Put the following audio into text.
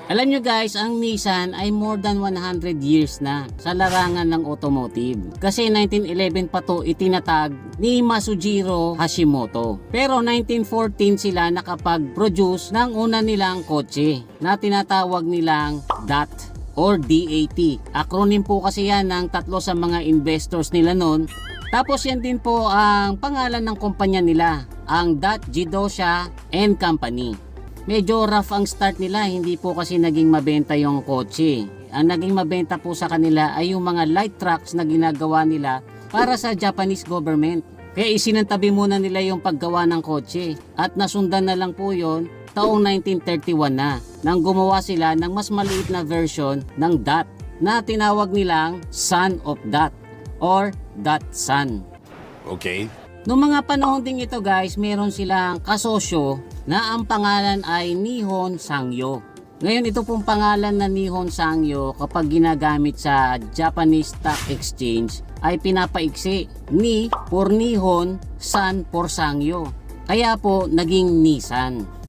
Alam nyo guys, ang Nissan ay more than 100 years na sa larangan ng automotive. Kasi 1911 pa to itinatag ni Masujiro Hashimoto. Pero 1914 sila nakapag-produce ng una nilang kotse na tinatawag nilang DAT or DAT. Acronym po kasi yan ng tatlo sa mga investors nila noon. Tapos yan din po ang pangalan ng kumpanya nila, ang DAT Jidosha and Company. Medyo rough ang start nila, hindi po kasi naging mabenta yung kotse. Ang naging mabenta po sa kanila ay yung mga light trucks na ginagawa nila para sa Japanese government. Kaya isinantabi muna nila yung paggawa ng kotse at nasundan na lang po yon taong 1931 na nang gumawa sila ng mas maliit na version ng DAT na tinawag nilang Son of DAT or DAT Son. Okay. Noong mga panahon ding ito guys, meron silang kasosyo na ang pangalan ay Nihon Sangyo. Ngayon ito pong pangalan na Nihon Sangyo kapag ginagamit sa Japanese Stock Exchange ay pinapaiksi. Ni for Nihon, San for Sangyo. Kaya po naging Nissan.